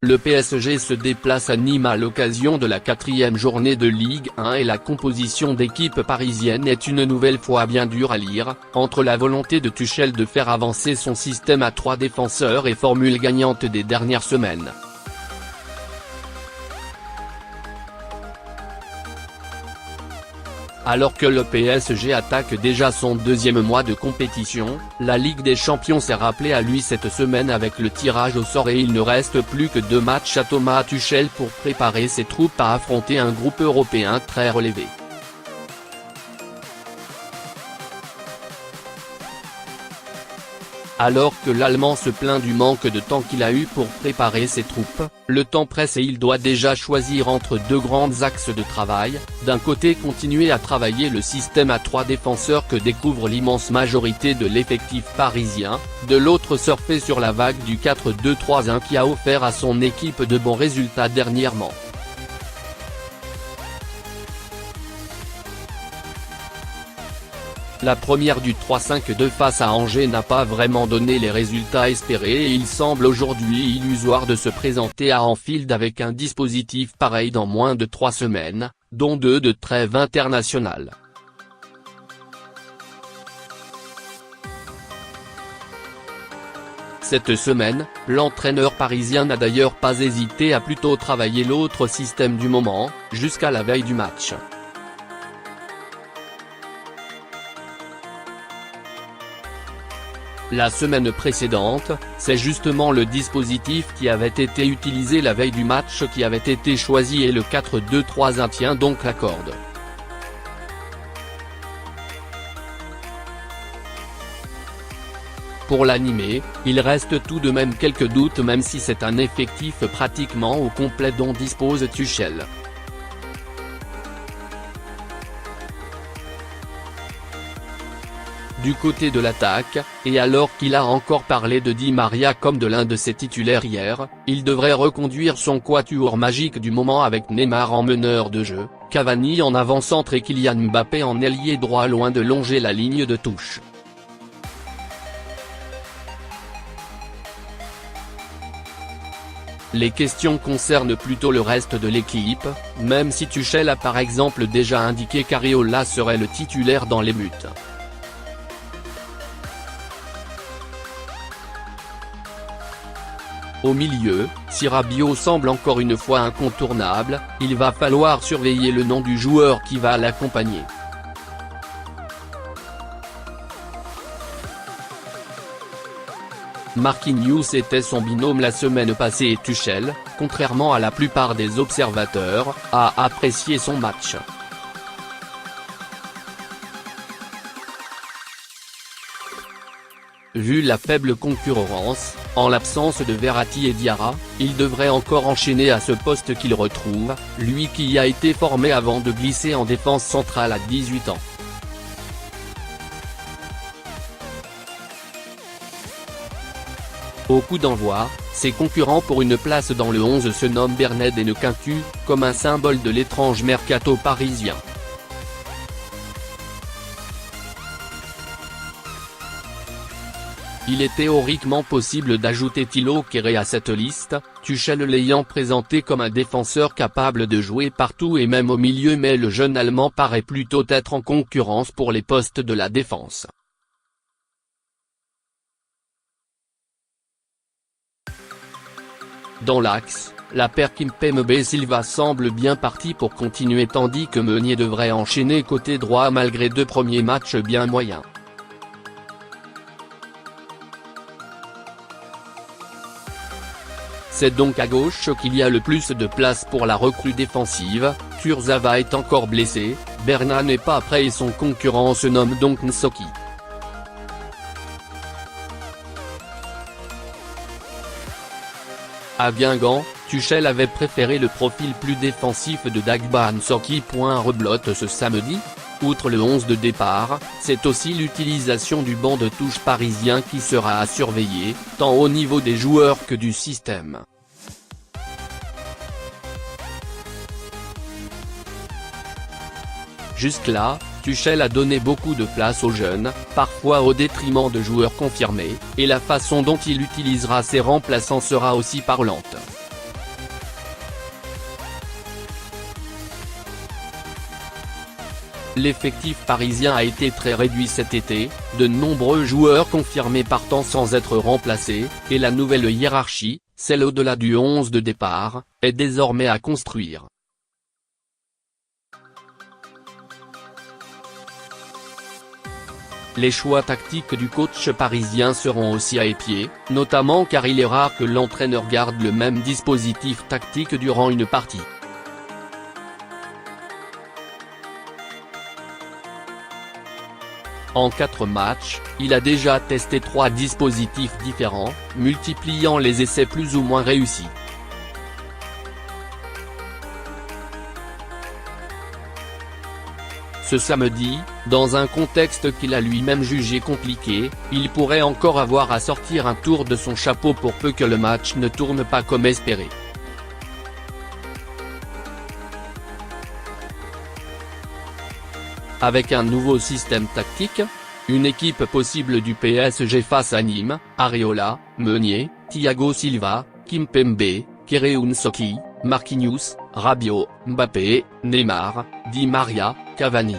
Le PSG se déplace à Nîmes à l'occasion de la 4e journée de Ligue 1 et la composition d'équipe parisienne est une nouvelle fois bien dure à lire, entre la volonté de Tuchel de faire avancer son système à 3 défenseurs et formule gagnante des dernières semaines. Alors que le PSG attaque déjà son 2e mois de compétition, la Ligue des Champions s'est rappelée à lui cette semaine avec le tirage au sort et il ne reste plus que 2 matchs à Thomas Tuchel pour préparer ses troupes à affronter un groupe européen très relevé. Alors que l'Allemand se plaint du manque de temps qu'il a eu pour préparer ses troupes, le temps presse et il doit déjà choisir entre 2 grands axes de travail, d'un côté continuer à travailler le système à 3 défenseurs que découvre l'immense majorité de l'effectif parisien, de l'autre surfer sur la vague du 4-2-3-1 qui a offert à son équipe de bons résultats dernièrement. La première du 3-5-2 face à Angers n'a pas vraiment donné les résultats espérés et il semble aujourd'hui illusoire de se présenter à Anfield avec un dispositif pareil dans moins de 3 semaines, dont 2 de trêve internationale. Cette semaine, l'entraîneur parisien n'a d'ailleurs pas hésité à plutôt travailler l'autre système du moment, jusqu'à la veille du match. La semaine précédente, c'est justement le dispositif qui avait été utilisé la veille du match qui avait été choisi et le 4-2-3-1 tient donc la corde. Pour l'animer, il reste tout de même quelques doutes même si c'est un effectif pratiquement au complet dont dispose Tuchel. Du côté de l'attaque, et alors qu'il a encore parlé de Di Maria comme de l'un de ses titulaires hier, il devrait reconduire son quatuor magique du moment avec Neymar en meneur de jeu, Cavani en avant-centre et Kylian Mbappé en ailier droit loin de longer la ligne de touche. Les questions concernent plutôt le reste de l'équipe, même si Tuchel a par exemple déjà indiqué qu'Areola serait le titulaire dans les buts. Au milieu, si Rabiot semble encore une fois incontournable, il va falloir surveiller le nom du joueur qui va l'accompagner. Marquinhos était son binôme la semaine passée et Tuchel, contrairement à la plupart des observateurs, a apprécié son match. Vu la faible concurrence, en l'absence de Verratti et Diarra, il devrait encore enchaîner à ce poste qu'il retrouve, lui qui y a été formé avant de glisser en défense centrale à 18 ans. Au coup d'envoi, ses concurrents pour une place dans le 11 se nomment Berned et Nkunku, comme un symbole de l'étrange mercato parisien. Il est théoriquement possible d'ajouter Thilo Kehrer à cette liste, Tuchel l'ayant présenté comme un défenseur capable de jouer partout et même au milieu mais le jeune Allemand paraît plutôt être en concurrence pour les postes de la défense. Dans l'axe, la paire Kimpembe-Silva semble bien partie pour continuer tandis que Meunier devrait enchaîner côté droit malgré 2 premiers matchs bien moyens. C'est donc à gauche qu'il y a le plus de place pour la recrue défensive, Kurzawa est encore blessé, Bernat n'est pas prêt et son concurrent se nomme donc Nsocki. À Guingamp, Tuchel avait préféré le profil plus défensif de Dagba Nsocki. Reblote ce samedi. Outre le 11 de départ, c'est aussi l'utilisation du banc de touche parisien qui sera à surveiller, tant au niveau des joueurs que du système. Jusque-là, Tuchel a donné beaucoup de place aux jeunes, parfois au détriment de joueurs confirmés, et la façon dont il utilisera ses remplaçants sera aussi parlante. L'effectif parisien a été très réduit cet été, de nombreux joueurs confirmés partant sans être remplacés, et la nouvelle hiérarchie, celle au-delà du 11 de départ, est désormais à construire. Les choix tactiques du coach parisien seront aussi à épier, notamment car il est rare que l'entraîneur garde le même dispositif tactique durant une partie. En 4 matchs, il a déjà testé 3 dispositifs différents, multipliant les essais plus ou moins réussis. Ce samedi, dans un contexte qu'il a lui-même jugé compliqué, il pourrait encore avoir à sortir un tour de son chapeau pour peu que le match ne tourne pas comme espéré. Avec un nouveau système tactique, une équipe possible du PSG face à Nîmes, Areola, Meunier, Thiago Silva, Kimpembe, Kereun Soki, Marquinhos, Rabiot, Mbappé, Neymar, Di Maria, Cavani.